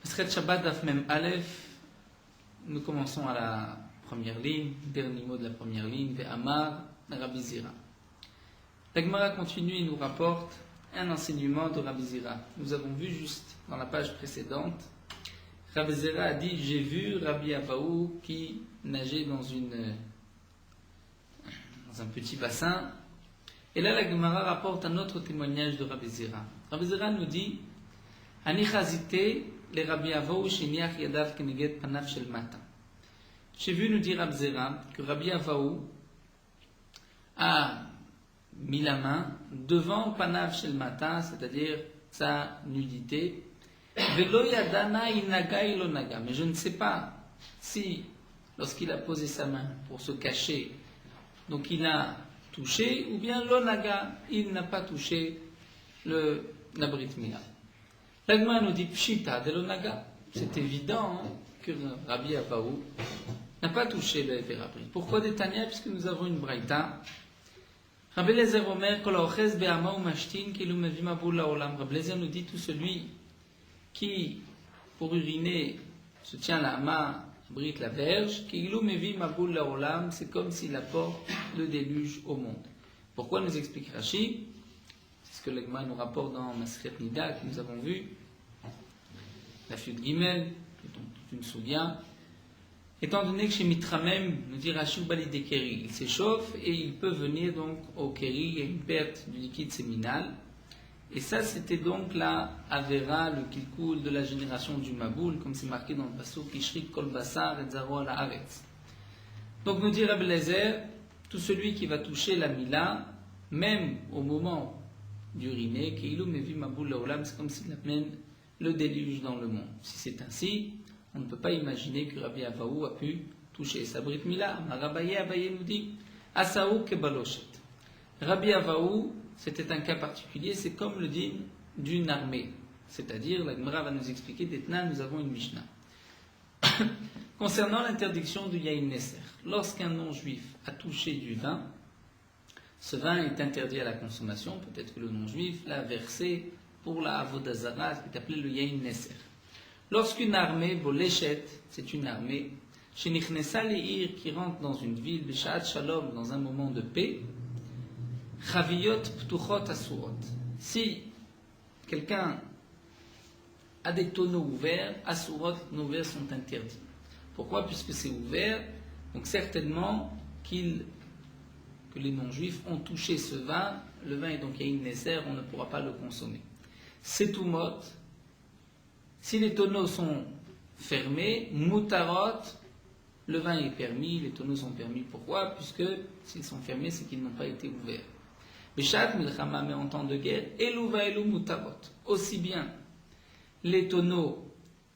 Masechet Shabbat Daf Mem Aleph, nous commençons à la première ligne, dernier mot de la première ligne, Ve'amar Rabbi Zira. La Gemara continue et nous rapporte un enseignement de Rabbi Zira. Nous avons vu juste dans la page précédente, Rabbi Zira a dit: j'ai vu Rabbi Abaou qui nageait dans un petit bassin. Et là, la Gemara rapporte un autre témoignage de Rabbi Zira. Rabbi Zira nous dit: Ani chazite le Rabbi Abaou sheniach yadav keneged panav shel mata. J'ai vu, nous dit Rabbi Zira, que Rabbi Abaou a mis la main devant panav shel mata, c'est-à-dire sa nudité. Velo yadana inaga ilonaga. Mais je ne sais pas si, lorsqu'il a posé sa main pour se cacher, donc il a touché, ou bien l'onaga, il n'a pas touché la Brit Mila. L'Agma nous dit Pshita de l'onaga. C'est évident que Rabbi Abaou n'a pas touché le Verabri. Pourquoi Détania? Puisque nous avons une braïta. Rabbi Lezer Omer, Kol haochez be'ama ou mashtin, kilu mevi mabul laolam. Rabbi Lezer nous dit: tout celui qui, pour uriner, se tient la main, abrite la verge, kilu mevi mabul laolam, c'est comme s'il apporte le déluge au monde. Pourquoi nous explique Rashi? C'est ce que l'Agma nous rapporte dans Masechet Nida, que nous avons vu, la Fiut Gimel, dont tu me souviens. Étant donné que chez Mitramem, nous dit Rashi Bali de Keri, il s'échauffe et il peut venir donc au Keri, il y a une perte du liquide séminal. Et ça, c'était donc la Avera, le Kilkul de la génération du Maboul, comme c'est marqué dans le Pasuk, Kishrik Kol Basar et Zaro ala Aretz. Donc nous dit Rabbi Lezer, tout celui qui va toucher la Mila, même au moment d'uriner, Keilu Mevi Maboul Laolam, c'est comme s'il amène le déluge dans le monde. Si c'est ainsi, on ne peut pas imaginer que Rabbi Abaou a pu toucher sa Brit Mila. Abaye nous dit Asaou Kebaloshet. Rabbi Abaou, c'était un cas particulier, c'est comme le din d'une armée. C'est-à-dire, la Gemara va nous expliquer, d'Etna, nous avons une Mishnah. Concernant l'interdiction du Yain Neser, lorsqu'un non-juif a touché du vin, ce vin est interdit à la consommation, peut-être que le non-juif l'a versé pour la Avodazara, qui est appelé le Yain Neser. Lorsqu'une armée, Boléchet, c'est une armée, Shenichnesa Leir, qui rentre dans une ville, Beshaat Shalom, dans un moment de paix, Chaviyot Ptuchot Asurot. Si quelqu'un a des tonneaux ouverts, Asurot, nos ouverts sont interdits. Pourquoi? Puisque c'est ouvert, donc certainement que les non-juifs ont touché ce vin, le vin est donc Yain Neser, on ne pourra pas le consommer. C'est tout mot. Si les tonneaux sont fermés, Mutarot, le vin est permis, les tonneaux sont permis. Pourquoi? Puisque s'ils sont fermés, c'est qu'ils n'ont pas été ouverts. Beshat Milchama, mais en temps de guerre, Eluva Elu Mutarot. Aussi bien les tonneaux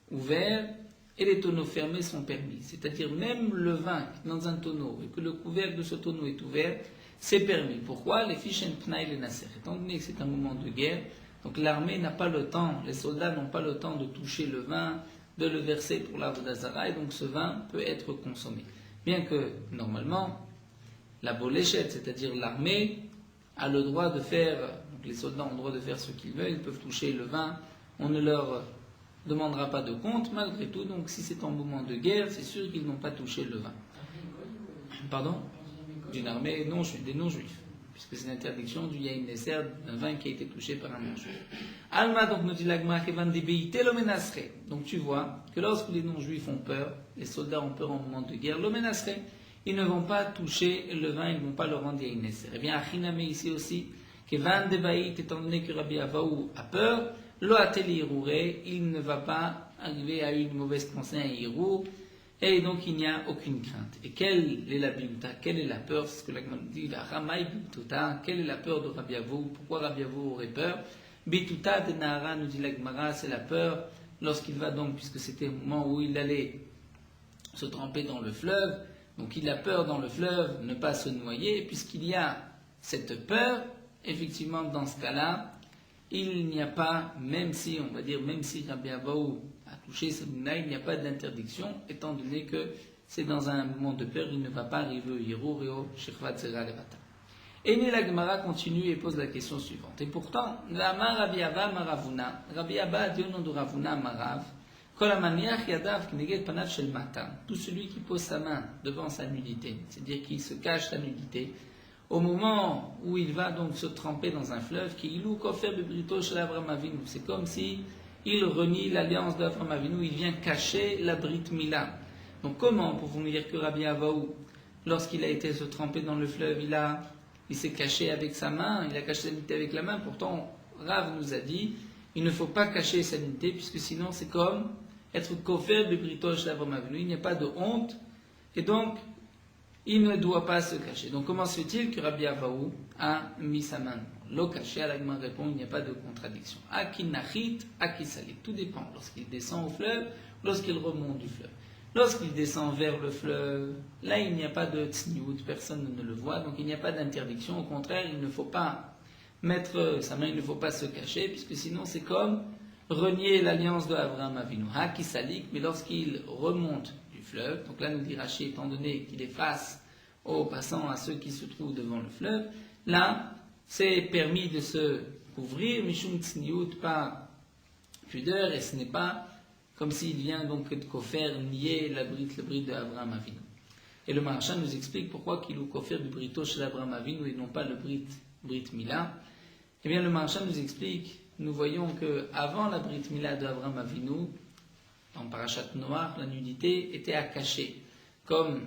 ouverts et les tonneaux fermés sont permis. C'est-à-dire même le vin dans un tonneau et que le couvercle de ce tonneau est ouvert, c'est permis. Pourquoi? Les Fishen Pnaï les Nasser. Étant donné que c'est un moment de guerre, donc l'armée n'a pas le temps, les soldats n'ont pas le temps de toucher le vin, de le verser pour l'arbre d'Azara, et donc ce vin peut être consommé. Bien que, normalement, la boléchette, c'est-à-dire l'armée, a le droit de faire, donc les soldats ont le droit de faire ce qu'ils veulent, ils peuvent toucher le vin, on ne leur demandera pas de compte, malgré tout, donc si c'est en moment de guerre, c'est sûr qu'ils n'ont pas touché le vin. Pardon? D'une armée des non-juifs. Puisque c'est l'interdiction du Yain Neser, d'un vin qui a été touché par un non-juif. Alma, donc nous dit l'Agma, donc tu vois que lorsque les non-juifs ont peur, les soldats ont peur en moment de guerre, l'omenasre, ils ne vont pas toucher le vin, ils ne vont pas le rendre Yain Neser. Et bien, Achiname ici aussi, que Van de Baït, étant donné que Rabbi Abaou a peur, lo il ne va pas arriver à une mauvaise pensée, un Hirour, et donc il n'y a aucune crainte. Et quelle est la biouta? Quelle est la peur? C'est ce que l'Agma dit, la Ramaï biouta. Quelle est la peur de Rabbi Abaou? Pourquoi Rabbi Abaou aurait peur? Biouta de Nahara, nous dit l'Agmara, c'est la peur lorsqu'il va donc, puisque c'était au moment où il allait se tremper dans le fleuve, donc il a peur dans le fleuve, ne pas se noyer, puisqu'il y a cette peur, effectivement dans ce cas-là, il n'y a pas, même si Rabbi Abaou a touché ce mina, il n'y a pas d'interdiction, étant donné que c'est dans un moment de peur, il ne va pas arriver au Hirour et au Shechvat Zera Levata. Et la Gemara continue et pose la question suivante. Et pourtant, Rabbi Abba Maravuna, Rabbi Abba a dit au nom de Ravuna Marav, Tout celui qui pose sa main devant sa nudité, c'est-à-dire qu'il se cache sa nudité, au moment où il va donc se tremper dans un fleuve, c'est comme si il renie l'alliance d'Avraham Avinu, il vient cacher la Brit Mila. Donc comment pouvons-nous dire que Rabbi Avaou, lorsqu'il a été se tremper dans le fleuve, il s'est caché avec sa main, il a caché sa nudité avec la main, pourtant Rav nous a dit, il ne faut pas cacher sa nudité, puisque sinon c'est comme être kofer bebrito shel Avraham Avinu, il n'y a pas de honte, et donc il ne doit pas se cacher. Donc comment se fait-il que Rabbi Avaou a mis sa main? L'eau cachée, Alagman répond, il n'y a pas de contradiction. Aki nachit, aki salik, tout dépend. Lorsqu'il descend au fleuve, lorsqu'il remonte du fleuve. Lorsqu'il descend vers le fleuve, là il n'y a pas de tsniout, personne ne le voit, donc il n'y a pas d'interdiction. Au contraire, il ne faut pas mettre sa main, il ne faut pas se cacher, puisque sinon c'est comme renier l'alliance de Avraham Avinu. Aki salik, mais lorsqu'il remonte du fleuve, donc là nous dit Rashi, étant donné qu'il est face aux passants, à ceux qui se trouvent devant le fleuve, là c'est permis de se couvrir, mishum tsniout, pas pudeur, et ce n'est pas comme s'il vient donc de kofer nier le brit de Avraham Avinu. Et le Maharsha nous explique pourquoi qu'il ou kofer du brito chez Avraham Avinu et non pas le brit Mila. Eh bien le Maharsha nous explique, nous voyons que avant la brit Mila de Avraham Avinu, dans Parashat Noach, la nudité était à cacher, comme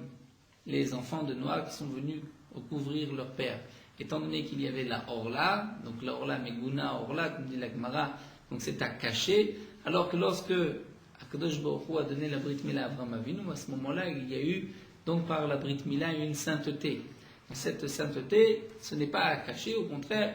les enfants de Noach qui sont venus recouvrir leur père. Étant donné qu'il y avait la Orla, donc la Orla Meguna Orla, comme dit la Gemara, donc c'est à cacher, alors que lorsque Akadosh Baruch Hu a donné la Brit Mila à Avraham Avinu, à ce moment-là, il y a eu, donc par la Brit Mila, une sainteté. Et cette sainteté, ce n'est pas à cacher, au contraire,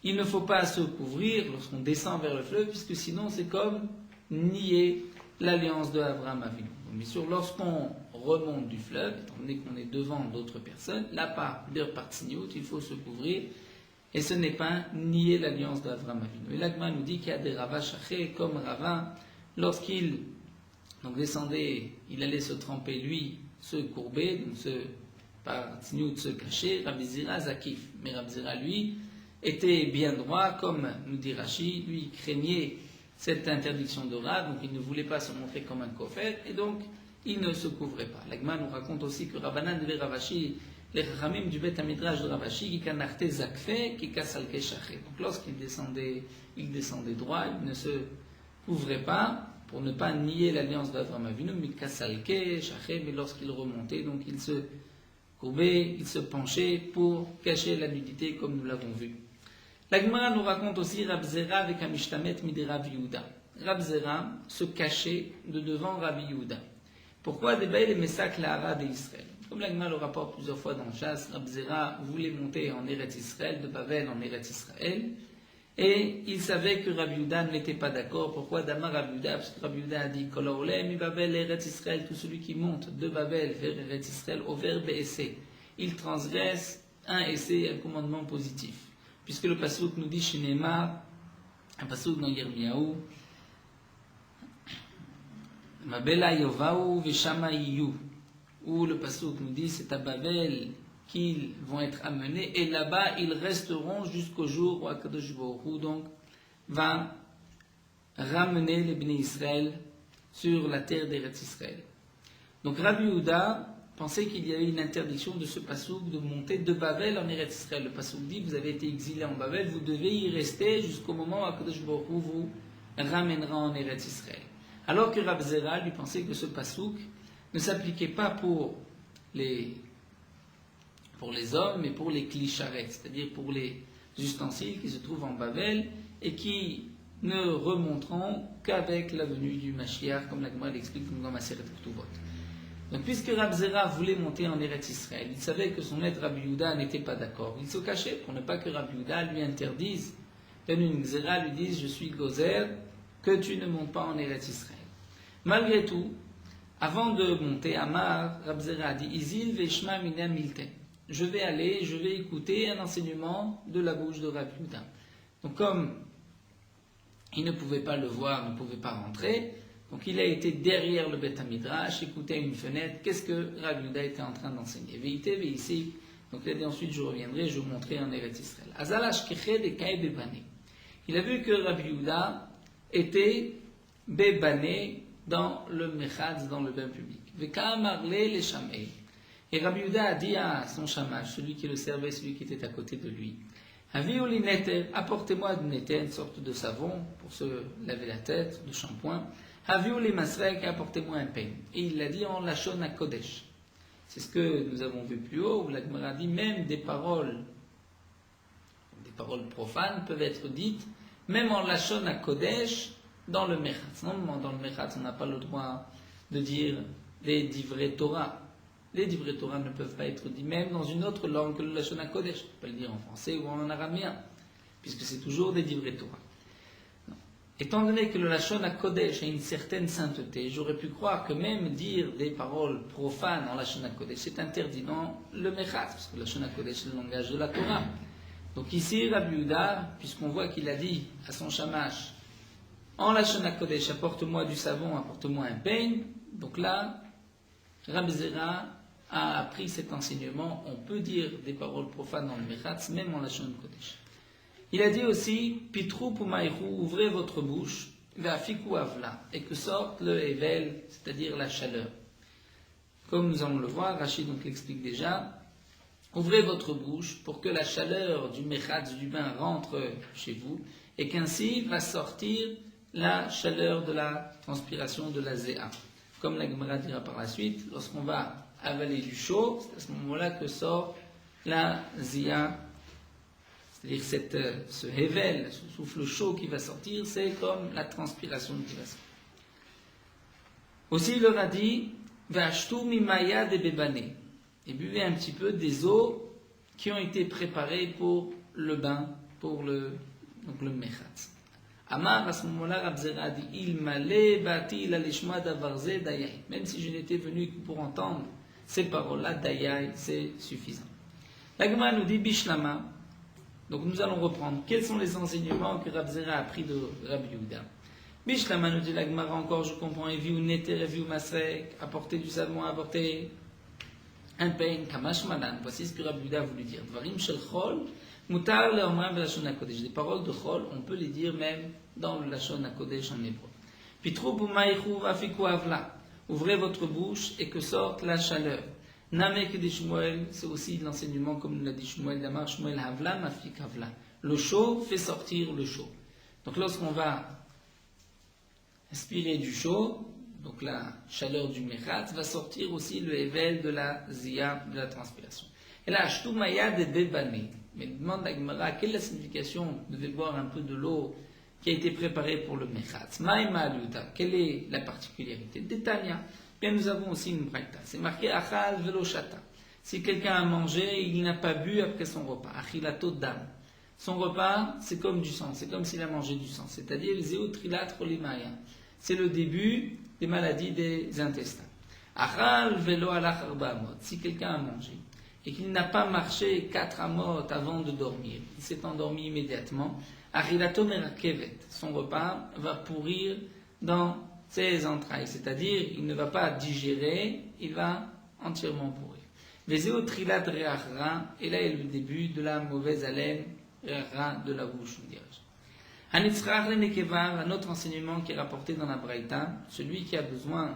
il ne faut pas se couvrir lorsqu'on descend vers le fleuve, puisque sinon c'est comme nier l'alliance de Avraham Avinu. Donc, bien sûr, lorsqu'on remonte du fleuve, étant donné qu'on est devant d'autres personnes, là par tsniout, il faut se couvrir, et ce n'est pas nier l'alliance d'Avraham Avinu. Et l'Agma nous dit qu'il y a des Rava Shaché, comme Rava, lorsqu'il donc descendait, il allait se tremper, lui, se courber, donc par tsniout se cacher, Rabbi Zira Zakif. Mais Rabbi Zira, lui, était bien droit, comme nous dit Rashi, lui craignait cette interdiction de Rav, donc il ne voulait pas se montrer comme un kofer, et donc il ne se couvrait pas. L'Agma nous raconte aussi que Rabbanan devait Ravashi, les Chachamim du Bet Hamidrash de Ravashi, qui kanarte zakfe, qui kasalke shaché. Donc lorsqu'il descendait, droit, il ne se couvrait pas, pour ne pas nier l'alliance d'Avraham Avinu, mais kasalke shaché, mais lorsqu'il remontait, donc il se courbait, il se penchait pour cacher la nudité, comme nous l'avons vu. L'Agma nous raconte aussi Rab Zera avec Amishtamet midi Rav Yehuda. Rab Zera se cachait de devant Rabbi Yehuda. Pourquoi débailler les Messac Lahara d'Israël? Comme l'Agma le rapporte plusieurs fois dans le Chasse, Rab Zera voulait monter en Eretz Israël, de Babel en Eretz Israël, et il savait que Rabbi Yehuda n'était pas d'accord. Pourquoi Damar Rabbi Yehuda? Parce que Rabbi Yehuda a dit Kolaolem mi Babel Eretz Israël, tout celui qui monte de Babel vers Eretz Israël au verbe essai, il transgresse un essai, un commandement positif. Puisque le passouk nous dit Shinema, un passouk dans Yirmiyahu, Mabela Yovaou Veshama Iyu, où le passouk nous dit c'est à Babel qu'ils vont être amenés, et là-bas ils resteront jusqu'au jour où Akadosh Baruch Hu donc va ramener les Bnei Israël sur la terre d'Eretz Israël. Donc Rabbi Yehuda pensait qu'il y avait une interdiction de ce passouk de monter de Babel en Eretz Israël. Le passouk dit vous avez été exilé en Babel, vous devez y rester jusqu'au moment où Akadosh Baruch Hu vous ramènera en Eretz Israël. Alors que Rab Zera lui pensait que ce passouk ne s'appliquait pas pour les hommes, mais pour les klisharet, c'est-à-dire pour les ustensiles qui se trouvent en Babel et qui ne remonteront qu'avec la venue du Mashiach, comme la Gemara l'explique dans Maseret Ketuvot. Donc, puisque Rab Zera voulait monter en Eretz Israël, il savait que son maître Rabbi Yehuda n'était pas d'accord. Il se cachait pour ne pas que Rabbi Yehuda lui interdise, donne une Zera, lui dise je suis Gozer, que tu ne montes pas en Eretz Israël. Malgré tout, avant de monter à Mar, Rab Zera a dit Izil veshma mina milten. Je vais écouter un enseignement de la bouche de Rabbi Yehuda. Donc, comme il ne pouvait pas le voir, ne pouvait pas rentrer, donc il a été derrière le Beth Hamidrash, écouté à une fenêtre, qu'est-ce que Rabbi Yehuda était en train d'enseigner. Veïté, ici, donc là, ensuite je reviendrai, je vous montrerai en Eretz Israël. Azalash keched et kae bebane. Il a vu que Rabbi Yehuda était Bebané dans le Mechatz, dans le bain public. Vekamarle les Shamei. Et Rabbi Yehuda a dit à son shamash, celui qui le servait, celui qui était à côté de lui, Avioli neter, apportez-moi du neter, une sorte de savon pour se laver la tête, de shampoing. Avioli masrek, apportez-moi un pain. Et il l'a dit en lachon à Kodesh. C'est ce que nous avons vu plus haut, où la Gemara dit même des paroles profanes peuvent être dites, même en lachon à Kodesh, dans le Mechatz. Non, dans le Mechatz, on n'a pas le droit de dire des divrei Torah. Les divrei Torah ne peuvent pas être dits même dans une autre langue que le Lashon HaKodesh. On peut le dire en français ou en araméen, puisque c'est toujours des divrei Torah. Non. Étant donné que le Lashon HaKodesh a une certaine sainteté, j'aurais pu croire que même dire des paroles profanes en Lashon HaKodesh, c'est interdit dans le Mechatz, parce que le Lashon HaKodesh c'est le langage de la Torah. Donc ici, Rabbi Yehuda, puisqu'on voit qu'il a dit à son shamash, en Lashon HaKodesh, apporte-moi du savon, apporte-moi un pain, donc là, Rabbi Zera a appris cet enseignement, on peut dire des paroles profanes dans le Mechatz, même en Lashon Kodesh. Il a dit aussi, Pitrou Pumaïrou, ouvrez votre bouche, Ve'afiku avla, et que sorte le Hevel, c'est-à-dire la chaleur. Comme nous allons le voir, Rachid donc l'explique déjà, ouvrez votre bouche pour que la chaleur du Mechatz, du bain, rentre chez vous, et qu'ainsi va sortir la chaleur de la transpiration de la Zéa. Comme la Gemara dira par la suite, lorsqu'on va avaler du chaud, c'est à ce moment-là que sort la zia, c'est-à-dire ce hevel, ce souffle chaud qui va sortir, c'est comme la transpiration qui va sortir. Aussi il leur a dit, Vashtu mimaya de bebané, et buvez un petit peu des eaux qui ont été préparées pour le bain, pour le Mechatz. Amar, à ce moment-là, Rabbi Zera a dit, il m'allait bâti la lishma davarze dayai. Même si je n'étais venu que pour entendre ces paroles-là, dayai, c'est suffisant. La Gemara nous dit, bishlama. Donc nous allons reprendre. Quels sont les enseignements que Rabbi Zera a appris de Rabbi Yehuda? Bishlama nous dit la Gemara encore, je comprends, eviu neter, eviu masrek, apporter du savon, apporter un pain, kamash malan. Voici ce que Rabbi Yehuda a voulu dire. Dvarim shel chol. Mutar le'omram ve'lashon HaKodesh. Des paroles de chol, on peut les dire même dans le Lashon HaKodesh en hébreu. Pitrou b'maïchou v'afiku avla. Ouvrez votre bouche et que sorte la chaleur. Namek de Shmuel, c'est aussi l'enseignement comme nous l'a dit Shmuel Damar, Shmuel havla mafik havla. Le chaud fait sortir le chaud. Donc lorsqu'on va inspirer du chaud, donc la chaleur du Mechatz, va sortir aussi le Hevel de la Zia, de la transpiration. Et là, Ashtu maya de bebané. Mais demande à Gemara, quelle est la signification de boire un peu de l'eau qui a été préparée pour le Mechatz? Maïma aluta, quelle est la particularité? Détania. Bien, nous avons aussi une braïta. C'est marqué achal velo shata. Si quelqu'un a mangé, il n'a pas bu après son repas. Achilato dam. Son repas, c'est comme du sang. C'est comme s'il a mangé du sang. C'est-à-dire les zéotrilat rolimaya. C'est le début des maladies des intestins. Achal velo alach arba amot. Si quelqu'un a mangé et qu'il n'a pas marché 4 amot avant de dormir, il s'est endormi immédiatement, achilato merakevet. Son repas va pourrir dans ses entrailles, c'est-à-dire il ne va pas digérer, il va entièrement pourrir. Vezeo trilat reachra, et là est le début de la mauvaise haleine, reachra de la bouche, on dirait. Hanitzrach le nekevar, un autre enseignement qui est rapporté dans la Braïta, celui qui a besoin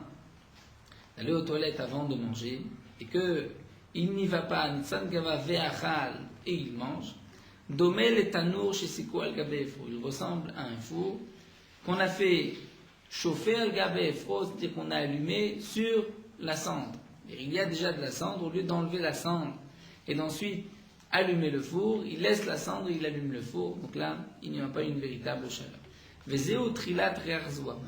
d'aller aux toilettes avant de manger, et que il n'y va pas, nitzan gava ve'achal, et il mange, domel et tanour chez Sikou al-Gabefo, il ressemble à un four qu'on a fait chauffer al-Gabefo, c'est-à-dire qu'on a allumé sur la cendre. Et il y a déjà de la cendre, au lieu d'enlever la cendre et d'ensuite allumer le four, il laisse la cendre et il allume le four, donc là, il n'y a pas une véritable chaleur. Vezeo trilat re'ar zwama.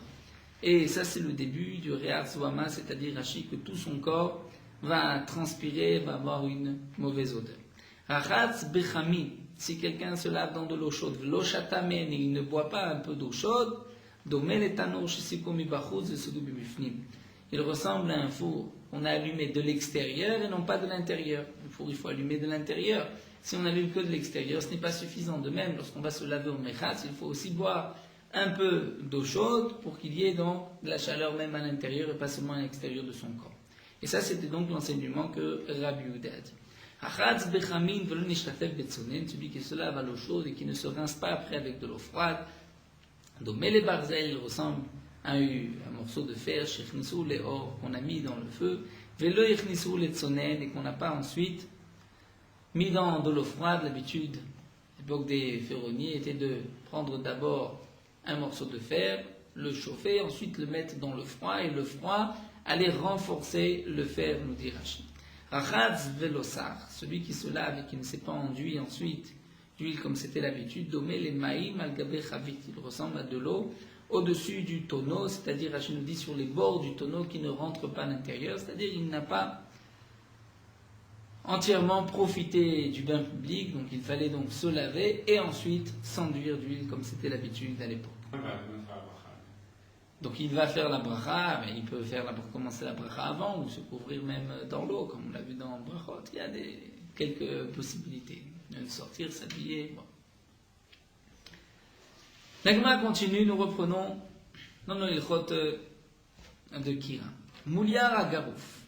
Et ça, c'est le début du re'ar zwama, c'est-à-dire Rachid, que tout son corps va transpirer, va avoir une mauvaise odeur. Rachatz bechami, si quelqu'un se lave dans de l'eau chaude, v'lo shatamen, et il ne boit pas un peu d'eau chaude, domel et tanur shesiko mibachutz ve'sudu b'bifnim. Il ressemble à un four qu'on a allumé de l'extérieur et non pas de l'intérieur. Le four, il faut allumer de l'intérieur. Si on allume que de l'extérieur, ce n'est pas suffisant. De même, lorsqu'on va se laver au Mechatz, il faut aussi boire un peu d'eau chaude pour qu'il y ait donc de la chaleur même à l'intérieur et pas seulement à l'extérieur de son corps. Et ça, c'était donc l'enseignement que Rabbi Yehuda a dit. Achatz bechamin velo nishtatef betzonen, celui qui se lave à l'eau chaude et qui ne se rince pas après avec de l'eau froide. Domele barzel, il ressemble a eu un morceau de fer, shechnisou les or, qu'on a mis dans le feu, velo yechnisou les tsonen, et qu'on n'a pas ensuite mis dans de l'eau froide. L'habitude, l'époque des ferronniers, était de prendre d'abord un morceau de fer, le chauffer, ensuite le mettre dans le froid, et le froid allait renforcer le fer, nous dit Rashi. Rachatz velosar, celui qui se lave et qui ne s'est pas enduit ensuite d'huile comme c'était l'habitude, domé les maïm al gabé chavit, il ressemble à de l'eau au-dessus du tonneau, c'est-à-dire Rashi nous dit sur les bords du tonneau qui ne rentre pas à l'intérieur, c'est-à-dire il n'a pas entièrement profité du bain public, donc il fallait donc se laver et ensuite s'enduire d'huile comme c'était l'habitude à l'époque. Donc il va faire la bracha, mais il peut commencer la bracha avant ou se couvrir même dans l'eau, comme on l'a vu dans Brachot. Il y a quelques possibilités. De sortir, s'habiller. Bon. La Gemara continue, nous reprenons dans nos ilchot de Kira. Mouliar à Garouf.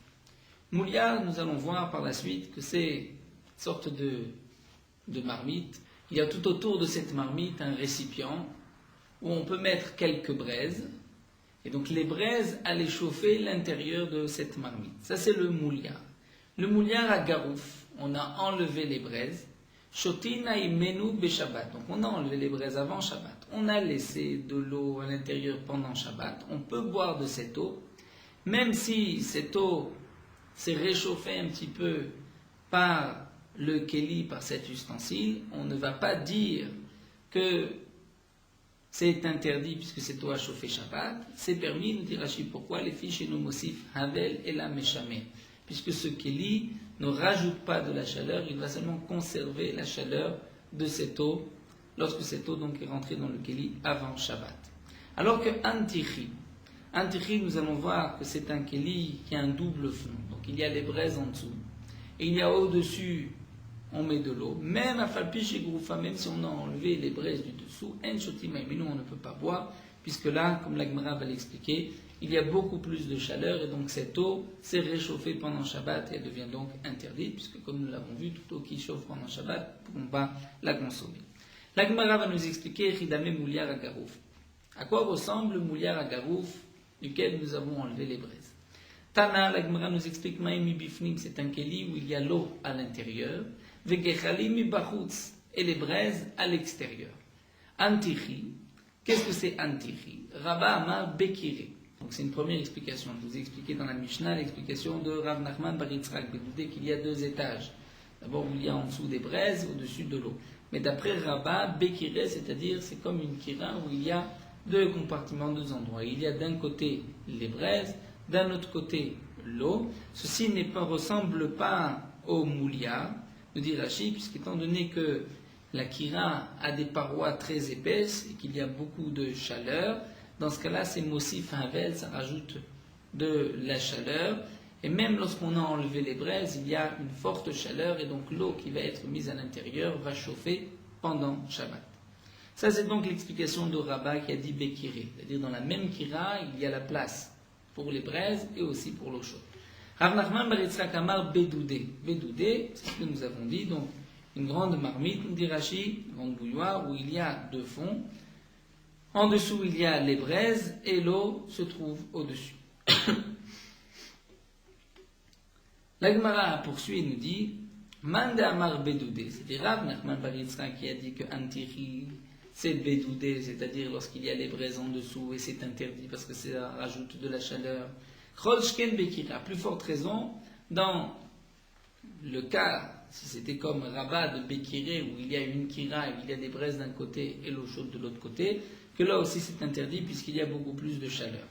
Mouliar, nous allons voir par la suite que c'est une sorte de marmite. Il y a tout autour de cette marmite un récipient où on peut mettre quelques braises. Et donc les braises allaient chauffer l'intérieur de cette marmite. Ça c'est le mouliar. Le mouliar à Garouf, on a enlevé les braises. Shotina imenu beshabbat. Donc on a enlevé les braises avant Shabbat. On a laissé de l'eau à l'intérieur pendant Shabbat. On peut boire de cette eau, même si cette eau s'est réchauffée un petit peu par le keli, par cet ustensile. On ne va pas dire que c'est interdit puisque cette eau a chauffé Shabbat. C'est permis, nous dit Rashi, pourquoi les filles chez nous mosif havel et la méchamé. Puisque ce keli ne rajoute pas de la chaleur, il va seulement conserver la chaleur de cette eau, lorsque cette eau donc est rentrée dans le keli avant Shabbat. Alors que Antichi, nous allons voir que c'est un keli qui a un double fond. Donc il y a les braises en dessous, et il y a au-dessus, on met de l'eau. Même à Falpiche et Groufa, même si on a enlevé les braises du dessous, En Shotima, mais nous on ne peut pas boire, puisque là, comme la Gemara va l'expliquer, il y a beaucoup plus de chaleur et donc cette eau s'est réchauffée pendant Shabbat et elle devient donc interdite puisque comme nous l'avons vu, toute eau qui chauffe pendant Shabbat, on ne peut pas la consommer. La Gemara va nous expliquer Ridame Mouliar à Garouf. À quoi ressemble le Mouliar à Garouf duquel nous avons enlevé les braises? Tana, la Gemara nous explique Maïmi Bifnim, c'est un keli où il y a l'eau à l'intérieur, Vegechalim Bachutz et les braises à l'extérieur. Antichi, qu'est-ce que c'est Antichi? Rabba Amar Bekire. Donc c'est une première explication. Je vous ai expliqué dans la Mishnah l'explication de Rav Nachman bar Yitzhak Bedoudé qu'il y a deux étages. D'abord où il y a en dessous des braises, au-dessus de l'eau. Mais d'après Rabba, Bekire, c'est-à-dire c'est comme une kira où il y a deux compartiments, deux endroits. Il y a d'un côté les braises, d'un autre côté l'eau. Ceci ne ressemble pas au mouliar, nous dit Rashi, puisqu'étant donné que la kira a des parois très épaisses et qu'il y a beaucoup de chaleur, dans ce cas-là, c'est Mosif Havel, ça rajoute de la chaleur. Et même lorsqu'on a enlevé les braises, il y a une forte chaleur et donc l'eau qui va être mise à l'intérieur va chauffer pendant Shabbat. Ça, c'est donc l'explication de Rabba qui a dit Bekiré. C'est-à-dire dans la même kira, il y a la place pour les braises et aussi pour l'eau chaude. Rav Nachman bar Yitzhak Amar Bedoudé. Bedoudé, c'est ce que nous avons dit, donc une grande marmite, nous dit Rashi, une grande bouilloire où il y a deux fonds. En dessous, il y a les braises et l'eau se trouve au-dessus. La Gemara poursuit et nous dit Mande Amar Bedoudé, c'est-à-dire Rav Nachman bar Yitzhak qui a dit que Antiri c'est Bedoudé, c'est-à-dire lorsqu'il y a les braises en dessous et c'est interdit parce que ça rajoute de la chaleur. Cholshken Bekira, à plus forte raison, dans le cas, si c'était comme Rabat de Bekiré où il y a une kira et il y a des braises d'un côté et l'eau chaude de l'autre côté, que là aussi c'est interdit puisqu'il y a beaucoup plus de chaleur.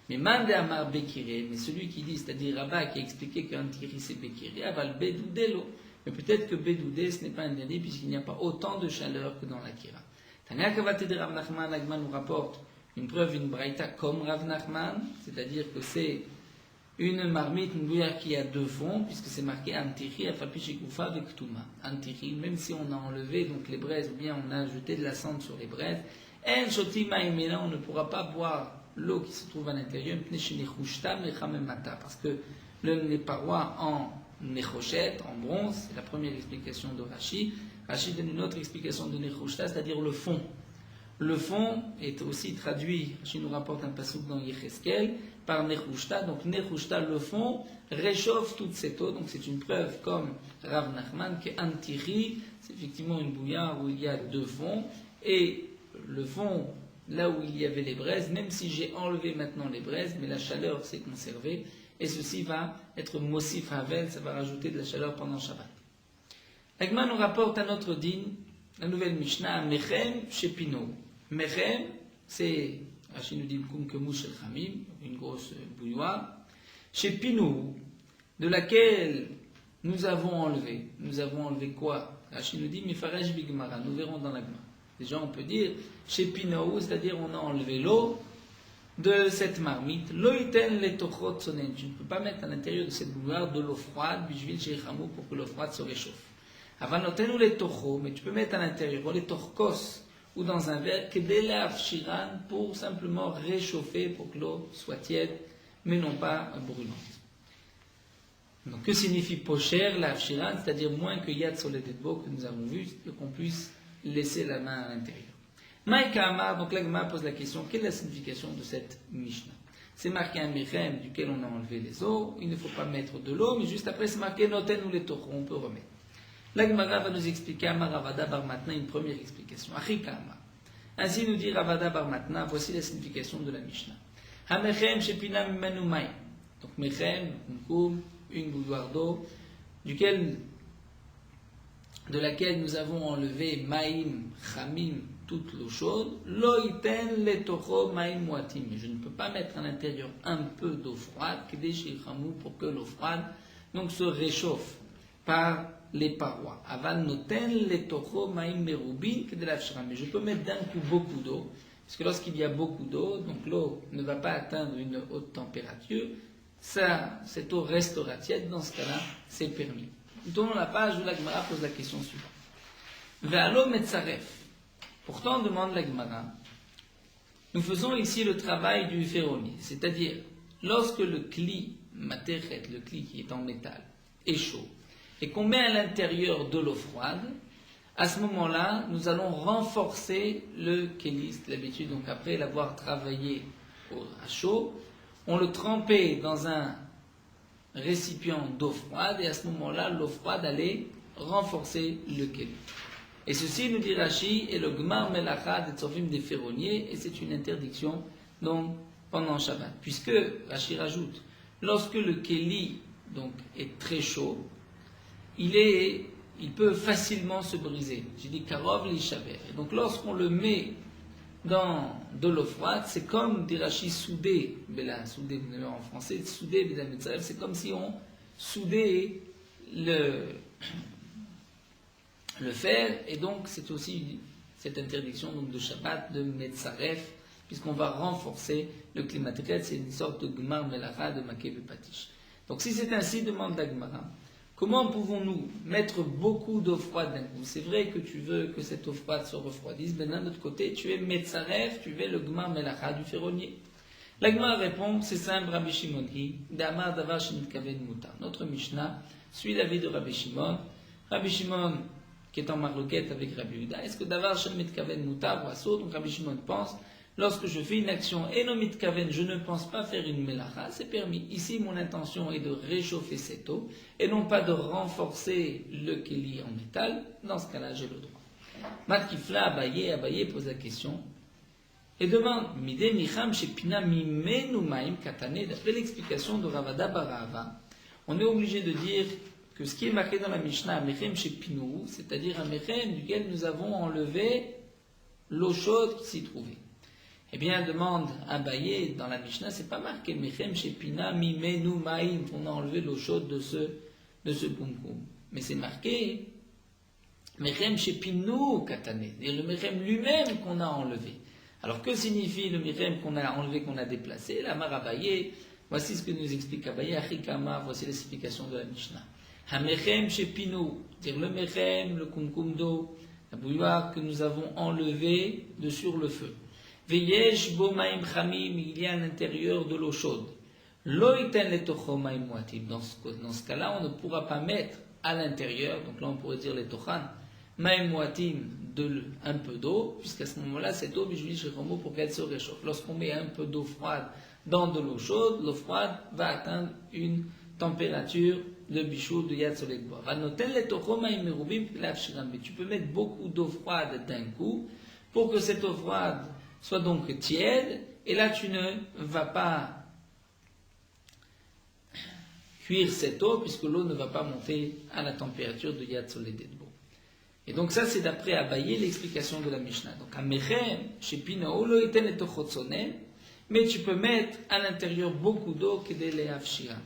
Mais Mande Amar Bekiré, mais celui qui dit, c'est-à-dire Rabat qui a expliqué qu'Antiri c'est Bekiré, aval Bedoudé l'eau. Mais peut-être que Bedoudé ce n'est pas interdit puisqu'il n'y a pas autant de chaleur que dans la kira. Tania Kavate de Rav Nachman, Agman nous rapporte une preuve, une braïta comme Rav Nachman, c'est-à-dire que c'est une marmite, une bouilloire qui a deux fonds, puisque c'est marqué Antiri, Afapichikoufa, avec Touma. Antiri, même si on a enlevé donc les braises, ou bien on a jeté de la cendre sur les braises, En Shotima et on ne pourra pas boire l'eau qui se trouve à l'intérieur, parce que les parois en Nechochette, en bronze, c'est la première explication de Rashi. Rashi donne une autre explication de Nechochta, c'est-à-dire le fond. Le fond est aussi traduit, je nous rapporte un passouk dans Yecheskel, par Nechushta. Donc Nechushta, le fond, réchauffe toute cette eau. Donc c'est une preuve, comme Rav Nachman, que Antiri, c'est effectivement une bouillarde où il y a deux fonds. Et le fond, là où il y avait les braises, même si j'ai enlevé maintenant les braises, mais la chaleur s'est conservée. Et ceci va être Mosif Havel, ça va rajouter de la chaleur pendant Shabbat. L'Agma nous rapporte un autre din, la nouvelle Mishnah, Mechem Shepino. Mechem, c'est, Rashi nous dit, Kumkemu Shel Chamim, une grosse bouilloire. Shepino, de laquelle nous avons enlevé. Nous avons enlevé quoi? Rashi nous dit, Mefaresh Bigmara, nous verrons dans l'Agma. Déjà, on peut dire, Shepino, c'est-à-dire on a enlevé l'eau de cette marmite. Loiten le tochot sonen. Tu ne peux pas mettre à l'intérieur de cette bouilloire de l'eau froide, bishvil sheichamou, pour que l'eau froide se réchauffe. Avanotenu les tochos, mais tu peux mettre à l'intérieur, les torkos, ou dans un verre, kedelav shiran, pour simplement réchauffer, pour que l'eau soit tiède, mais non pas brûlante. Donc, que signifie pocher, la shiran, c'est-à-dire moins que yad soledetbo, que nous avons vu, qu'on puisse laisser la main à l'intérieur. Maïka Amar, donc l'Agma pose la question, quelle est la signification de cette Mishnah? C'est marqué un Mechem duquel on a enlevé les eaux, il ne faut pas mettre de l'eau, mais juste après c'est marqué Noten ou les Tochos, on peut remettre. L'Agmara va nous expliquer Amar Ravada Bar Matna, une première explication. Achika Amar. Ainsi nous dit Ravada Bar Matna, voici la signification de la Mishnah. Hamechem Shepina Mimenu Maï. Donc Mechem, une bouilloire d'eau, de laquelle nous avons enlevé Maïm, Chamim, toute l'eau chaude, loïten le tocho maïm moatim. Je ne peux pas mettre à l'intérieur un peu d'eau froide, pour que l'eau froide donc se réchauffe par les parois. Aval noten le tocho maïm merubin que de la fshram. Mais je peux mettre d'un coup beaucoup d'eau, parce que lorsqu'il y a beaucoup d'eau, donc l'eau ne va pas atteindre une haute température, cette eau restera tiède, dans ce cas-là, c'est permis. Nous tournons la page où la Gemara pose la question suivante. Ve'alo metzaref. Pourtant, demande la Gemara, nous faisons ici le travail du ferronnier, c'est-à-dire, lorsque le kli materet, le kli qui est en métal, est chaud, et qu'on met à l'intérieur de l'eau froide, à ce moment-là, nous allons renforcer le kéliste. L'habitude, donc après l'avoir travaillé à chaud, on le trempait dans un récipient d'eau froide, et à ce moment-là, l'eau froide allait renforcer le keli. Et ceci, nous dit Rashi, est le gmar melacha des tzofim des ferronniers, et c'est une interdiction donc pendant Shabbat. Puisque, Rashi rajoute, lorsque le keli donc est très chaud, il peut facilement se briser. J'ai dit karov l'ishaber. Et donc lorsqu'on le met dans de l'eau froide, c'est comme, dit Rashi, souder, souder en français, souder, c'est comme si on soudait le fer, et donc c'est aussi cette interdiction donc, de Shabbat, de Metzaref, puisqu'on va renforcer le climatique, c'est une sorte de Gmar Melacha de Makeh Patish. Donc si c'est ainsi, demande la Gemara, comment pouvons-nous mettre beaucoup d'eau froide d'un coup? C'est vrai que tu veux que cette eau froide se refroidisse, mais d'un autre côté, tu es Metzaref, tu es le Gmar Melacha du ferronnier. La Gemara répond, c'est simple, Rabbi Shimon dit, Damar Davar Shinit Kaven Mutar. Notre Mishnah suit l'avis de Rabbi Shimon. Rabbi Shimon, qui est en marloquette avec Rabbi Yehuda, est-ce que Davar Shinit Kaven Mutar ou Asso? Donc Rabbi Shimon pense, lorsque je fais une action Enomit Kaven, je ne pense pas faire une Melacha, c'est permis. Ici, mon intention est de réchauffer cette eau, et non pas de renforcer le Keli en métal. Dans ce cas-là, j'ai le droit. Matkifla Abaye pose la question, et demande, Mide Micham Shepina Mimenu Maim Katane, d'après l'explication de Ravada Barava, on est obligé de dire que ce qui est marqué dans la Mishnah, Mechem Shepinu, c'est-à-dire un Mechem duquel nous avons enlevé l'eau chaude qui s'y trouvait. Eh bien, demande Abaye, dans la Mishnah, c'est pas marqué Mechem Shepina Mimenu Maim, on a enlevé l'eau chaude de ce kumkum. Mais c'est marqué Mechem Shepinu Katane, c'est-à-dire le Mechem lui-même qu'on a enlevé. Alors, que signifie le Mechem qu'on a enlevé, qu'on a déplacé? La Mar Abaye, voici ce que nous explique Abaye, Achikama, voici l'explication de la Mishnah. Hamechem Shepinu, c'est-à-dire le Mechem, le kumkum d'eau, la bouilloire que nous avons enlevé de sur le feu. Veyesh bo maim chamim, il y a à l'intérieur de l'eau chaude. Lo iten letocho maim moatim. Dans ce cas-là, on ne pourra pas mettre à l'intérieur, donc là on pourrait dire les tochan, Maïmouatim, un peu d'eau, puisqu'à ce moment-là, cette eau, pour qu'elle se réchauffe. Lorsqu'on met un peu d'eau froide dans de l'eau chaude, l'eau froide va atteindre une température de bichou de Yad Solek Bois. Mais tu peux mettre beaucoup d'eau froide d'un coup pour que cette eau froide soit donc tiède, et là tu ne vas pas cuire cette eau puisque l'eau ne va pas monter à la température de Yad Solek Bois. Et donc ça c'est d'après Abaye l'explication de la Mishnah. Donc Amechem, chez Pinao, lo iten et tochotzone, mais tu peux mettre à l'intérieur beaucoup d'eau que des leafshira.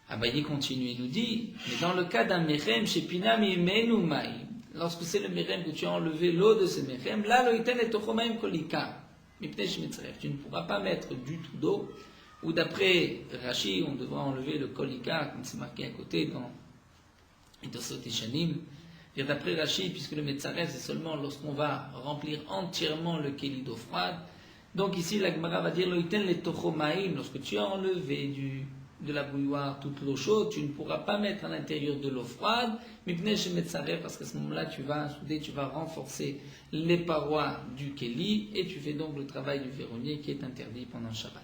Abaye continue et nous dit, mais dans le cas d'un Mechem, chez Pinam imenu mai, lorsque c'est le Mechem que tu as enlevé l'eau de ce Mechem, là lo iten et tochomaim kolika, mipnei shemitzref, tu ne pourras pas mettre du tout d'eau, ou d'après Rashi, on devra enlever le kolika, comme c'est marqué à côté dans Itosot Ishanim. D'après Rashi, puisque le Metzaref, c'est seulement lorsqu'on va remplir entièrement le kéli d'eau froide. Donc ici, la Gemara va dire, loïten le tochomaïm, lorsque tu as enlevé de la bouilloire toute l'eau chaude, tu ne pourras pas mettre à l'intérieur de l'eau froide, mais venez chez Metzaref, parce qu'à ce moment-là, tu vas renforcer les parois du kéli, et tu fais donc le travail du verronnier qui est interdit pendant Shabbat.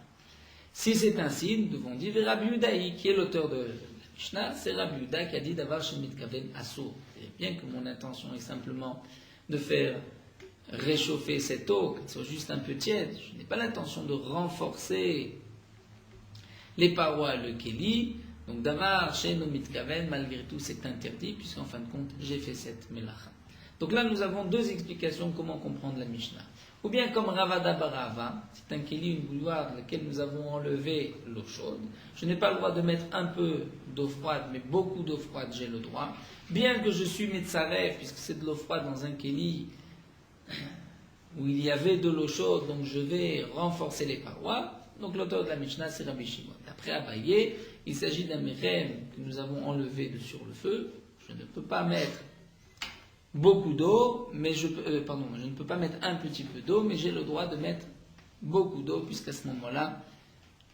Si c'est ainsi, nous devons dire Rabbi Udaï, qui est l'auteur de Mishnah, c'est Rabbi Uda qui a dit d'avoir chez Mitkaven Assour. Bien que mon intention est simplement de faire réchauffer cette eau, qu'elle soit juste un peu tiède, je n'ai pas l'intention de renforcer les parois, le kéli, donc d'avoir chez nos Mitkaven, malgré tout c'est interdit, puisqu'en fin de compte j'ai fait cette melacha. Donc là nous avons deux explications comment comprendre la Mishnah. Ou bien comme Ravada Barava, c'est un kéli, une bouilloire dans laquelle nous avons enlevé l'eau chaude. Je n'ai pas le droit de mettre un peu d'eau froide, mais beaucoup d'eau froide, j'ai le droit. Bien que je suis Metzaref, puisque c'est de l'eau froide dans un kéli où il y avait de l'eau chaude, donc je vais renforcer les parois. Donc l'auteur de la Mishnah, c'est Rabbi Shimon. D'après Abaye, il s'agit d'un mérem que nous avons enlevé de sur le feu. Je ne peux pas mettre beaucoup d'eau, mais je ne peux pas mettre un petit peu d'eau, mais j'ai le droit de mettre beaucoup d'eau, puisqu'à ce moment-là,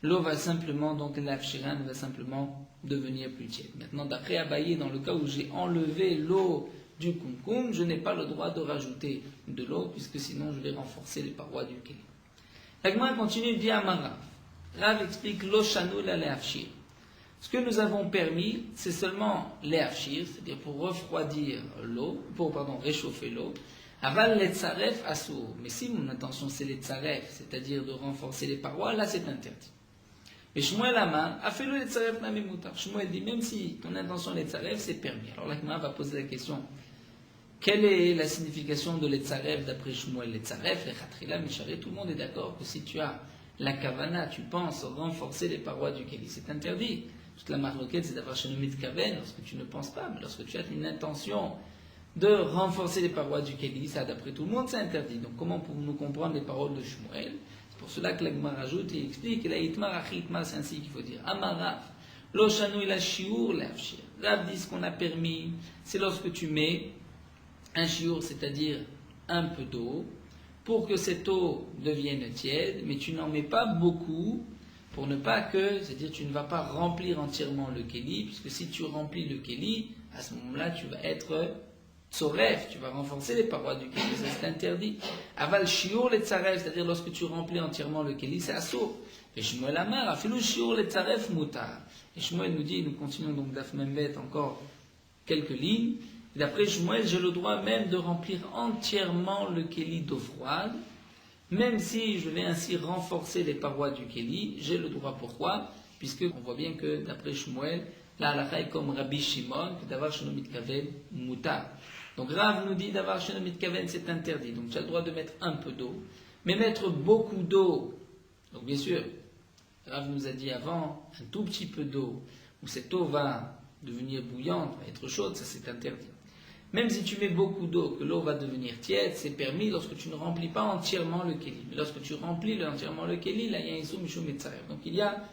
l'eau va simplement, donc l'afshiran va simplement devenir plus tiède. Maintenant, d'après Abaye, dans le cas où j'ai enlevé l'eau du kumkum, je n'ai pas le droit de rajouter de l'eau, puisque sinon je vais renforcer les parois du kéli. La Gemara continue, dit Amara. Rav explique l'eau chanoul à l'afshir. Ce que nous avons permis, c'est seulement l'afshir, c'est-à-dire pour refroidir l'eau, réchauffer l'eau. Aval l'etzaref assour. Mais si mon intention c'est l'etzaref, c'est-à-dire de renforcer les parois, là c'est interdit. Et Shmuel Amar a fait le l'etzaref namemutar. Shmuel dit même si ton intention l'etzaref, c'est permis. Alors la Gemara va poser la question. Quelle est la signification de l'etzaref d'après Shmuel? L'etzaref, l'echatrila, mishare, tout le monde est d'accord que si tu as la kavana, tu penses renforcer les parois du kéli, c'est interdit. Toute la marloquette, c'est d'avoir chez nous mitkaven lorsque tu ne penses pas, mais lorsque tu as une intention de renforcer les parois du kéli, ça d'après tout le monde, c'est interdit. Donc comment pouvons-nous comprendre les paroles de Shmuel? C'est pour cela que l'Agmar rajoute et explique, la hitmar achitmar, c'est ainsi qu'il faut dire. Amarav, lo shanu ila shiur le'afshir. Rav dit ce qu'on a permis, c'est lorsque tu mets un shiur, c'est-à-dire un peu d'eau, pour que cette eau devienne tiède, mais tu n'en mets pas beaucoup, pour ne pas que, c'est-à-dire tu ne vas pas remplir entièrement le kéli, puisque si tu remplis le kéli, à ce moment-là tu vas être tzoref, tu vas renforcer les parois du kéli, ça c'est interdit. Aval shiur le tzaref, c'est-à-dire lorsque tu remplis entièrement le kéli, c'est assour. Et Shmuel Amar, afilou shiur le tzaref mutar. Et Shmuel nous dit, nous continuons donc d'Af Membet encore quelques lignes, et d'après Shmuel, j'ai le droit même de remplir entièrement le kéli d'eau froide, même si je vais ainsi renforcer les parois du kéli, j'ai le droit. Pourquoi? Puisque on voit bien que d'après Shmuel, la halakha est comme Rabbi Shimon, que d'avoir sheno mitkaven mutar. Donc Rav nous dit d'avoir sheno mitkaven c'est interdit, donc tu as le droit de mettre un peu d'eau, mais mettre beaucoup d'eau, donc bien sûr, Rav nous a dit avant, un tout petit peu d'eau, où cette eau va devenir bouillante, va être chaude, ça c'est interdit. Même si tu mets beaucoup d'eau, que l'eau va devenir tiède, c'est permis lorsque tu ne remplis pas entièrement le kéli. Mais lorsque tu remplis entièrement le kéli, là il y a un issou mishum etzaref. Donc il y a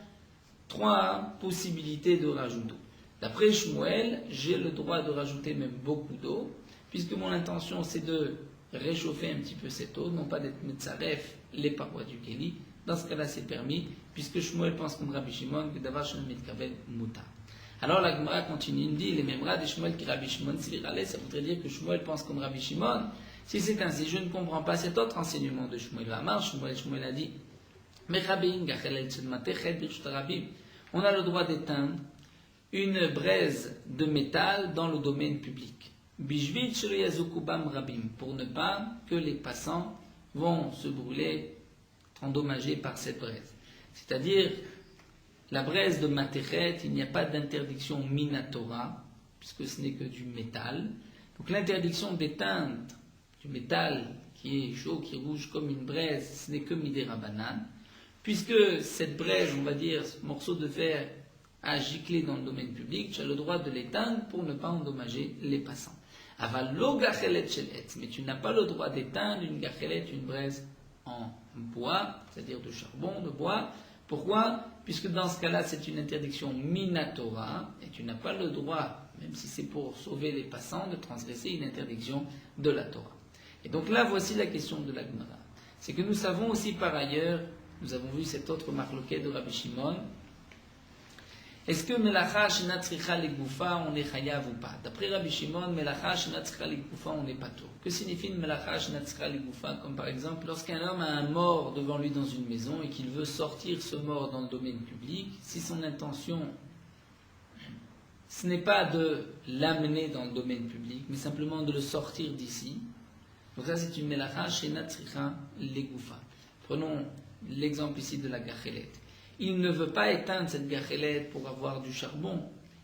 trois possibilités de rajout d'eau. D'après Shmuel, j'ai le droit de rajouter même beaucoup d'eau, puisque mon intention c'est de réchauffer un petit peu cette eau, non pas d'être metzaref les parois du kéli. Dans ce cas-là c'est permis, puisque Shmuel pense comme Rabbi Shimon que d'avoir shel mitkaven mutar. Alors la Gemara continue, il dit, les Memra de Shmuel qui Rabbi Shimon, ça voudrait dire que Shmuel pense comme Rabbi Shimon. Si c'est ainsi, je ne comprends pas cet autre enseignement de Shmuel. Shmuel a dit, on a le droit d'éteindre une braise de métal dans le domaine public. Pour ne pas que les passants vont se brûler, endommagés par cette braise. C'est-à-dire, la braise de Matechet, il n'y a pas d'interdiction minatora, puisque ce n'est que du métal. Donc l'interdiction d'éteindre du métal qui est chaud, qui est rouge comme une braise, ce n'est que midera banane, puisque cette braise, on va dire, ce morceau de fer a giclé dans le domaine public, tu as le droit de l'éteindre pour ne pas endommager les passants. Aval lo gachelet shel etz, mais tu n'as pas le droit d'éteindre une gachelet, une braise en bois, c'est-à-dire de charbon, de bois. Pourquoi? Puisque dans ce cas-là, c'est une interdiction minatora, et tu n'as pas le droit, même si c'est pour sauver les passants, de transgresser une interdiction de la Torah. Et donc là, voici la question de la Gemara. C'est que nous savons aussi par ailleurs, nous avons vu cet autre marloquet de Rabbi Shimon, est-ce que Melacha Shenat Tzricha Legoufa, on est chayav ou pas? D'après Rabbi Shimon, Melacha Shenat Tzricha Legoufa, on n'est pas tout. Que signifie une Melacha Shenat Tzricha Legoufa? Comme par exemple, lorsqu'un homme a un mort devant lui dans une maison et qu'il veut sortir ce mort dans le domaine public, si son intention, ce n'est pas de l'amener dans le domaine public, mais simplement de le sortir d'ici, donc ça c'est une Melacha Shenat Tzricha Legoufa. Prenons l'exemple ici de la gachelet. Il ne veut pas éteindre cette gachelette pour avoir du charbon.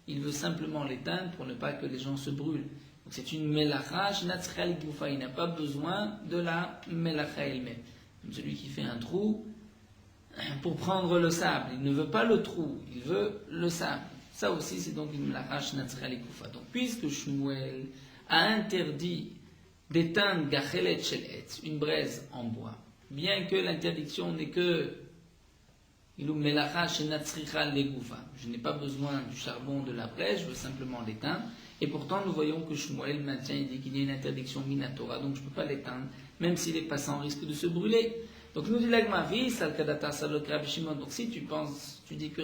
Il veut simplement l'éteindre pour ne pas que les gens se brûlent. Donc c'est une melacha, il n'a pas besoin de la melacha elle-même. Comme celui qui fait un trou pour prendre le sable. Il ne veut pas le trou, il veut le sable. Ça aussi c'est donc une melacha shnatzcha likufa. Donc puisque Shmuel a interdit d'éteindre gachelet shel etz, une braise en bois, bien que l'interdiction n'est que je n'ai pas besoin du charbon de la braise, je veux simplement l'éteindre. Et pourtant, nous voyons que Shmuel maintient, il dit qu'il y a une interdiction minatora, donc je ne peux pas l'éteindre, même si les passants risquent de se brûler. Donc nous dit l'agmavi, salkadata salok Rabbi Shimon. Donc si tu dis que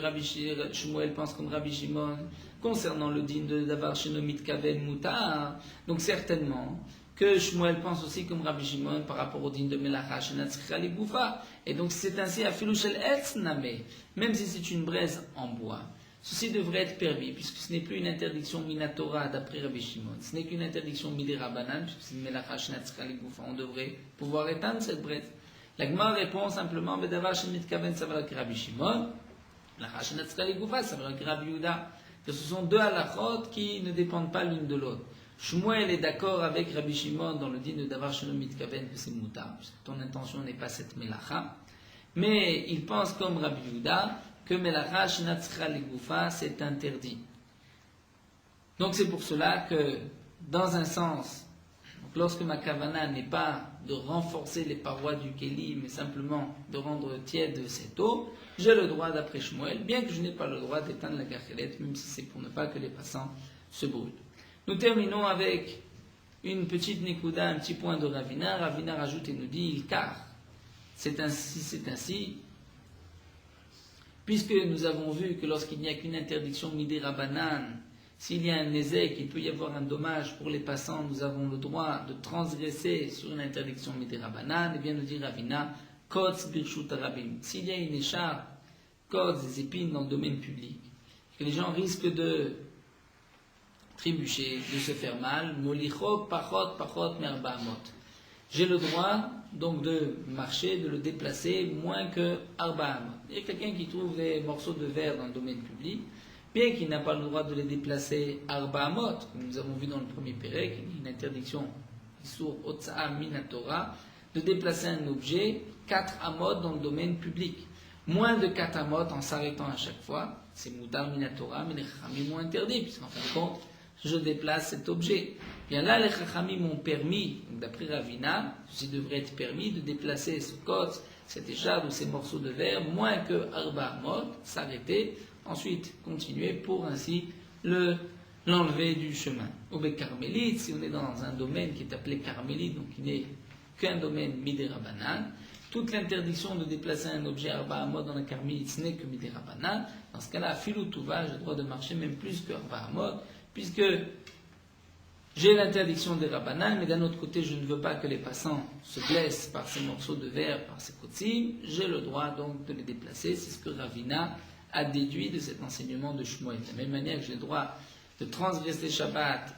Shmuel pense comme Rabbi Shimon concernant le din de davar shenomit kaven mutar, donc certainement que Shmuel pense aussi comme Rabbi Shimon par rapport au din de Melacha Shenat Tzricha Legoufa. Et donc c'est ainsi à Filou Shel Etz Nameh, même si c'est une braise en bois, ceci devrait être permis, puisque ce n'est plus une interdiction minatora d'après Rabbi Shimon, ce n'est qu'une interdiction midera banan, puisque c'est une Melacha Shenat Tzricha Legoufa, on devrait pouvoir éteindre cette braise. La Gemara répond simplement Bedavar Shenit Kaven, ça va que Rabbi Shimon, Melacha Shenat Tzricha Legoufa, ça va que Rabbi Yehuda, que ce sont deux halachot qui ne dépendent pas l'une de l'autre. Shmuel est d'accord avec Rabbi Shimon dans le din de Davar Shalom Mitkaven que c'est moutar, puisque ton intention n'est pas cette melacha. Mais il pense comme Rabbi Yehuda que melacha Shenat Tzricha Legoufa c'est interdit. Donc c'est pour cela que, dans un sens, donc lorsque ma kavana n'est pas de renforcer les parois du Kéli, mais simplement de rendre tiède cette eau, j'ai le droit d'après Shmuel, bien que je n'ai pas le droit d'éteindre la gachelet, même si c'est pour ne pas que les passants se brûlent. Nous terminons avec une petite nekuda, un petit point de Ravina. Ravina rajoute et nous dit car c'est ainsi, puisque nous avons vu que lorsqu'il n'y a qu'une interdiction midera banan, s'il y a un nézek, il peut y avoir un dommage pour les passants, nous avons le droit de transgresser sur une interdiction midera banan. Et bien nous dit Ravina, kotz birshut arabim. S'il y a une écharpe, kotz, des épines dans le domaine public, que les gens risquent de trébucher, de se faire mal, molicho pachot merba amot. J'ai le droit donc de marcher, de le déplacer moins que arba amot. Il y a quelqu'un qui trouve des morceaux de verre dans le domaine public, bien qu'il n'a pas le droit de les déplacer arba amot, comme nous avons vu dans le premier pérec, il y a une interdiction sur otsa'a minatora de déplacer un objet 4 amot dans le domaine public. Moins de 4 amot en s'arrêtant à chaque fois, c'est mutar minatora, mais les chachamim ont interdit, puisqu'en fin de compte, je déplace cet objet. Bien là, les chachamim m'ont permis, d'après Ravina, ceci devrait être permis de déplacer ce côte, cette écharpe ou ces morceaux de verre, moins que arba amot, s'arrêter, ensuite continuer pour ainsi l'enlever du chemin. Au carmélite, si on est dans un domaine qui est appelé carmélite, donc il n'est qu'un domaine midera banan, toute l'interdiction de déplacer un objet Arba Amod dans la Karmilitz n'est que Midé Rabbanan. Dans ce cas-là, Filou Touva, j'ai le droit de marcher même plus que Arba Amod, puisque j'ai l'interdiction des Rabbanan, mais d'un autre côté, je ne veux pas que les passants se blessent par ces morceaux de verre, par ces kotsim. J'ai le droit donc de les déplacer. C'est ce que Ravina a déduit de cet enseignement de Shmuel. De la même manière que j'ai le droit de transgresser Shabbat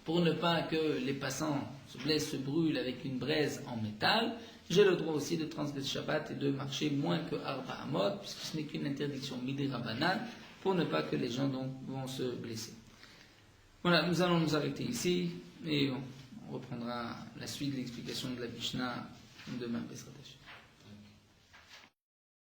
pour ne pas que les passants se blessent, se brûlent avec une braise en métal, j'ai le droit aussi de transgresser Shabbat et de marcher moins que Arba Amot, puisque ce n'est qu'une interdiction Midé Rabbanan, pour ne pas que les gens donc vont se blesser. Voilà, nous allons nous arrêter ici et on reprendra la suite de l'explication de la Mishnah demain.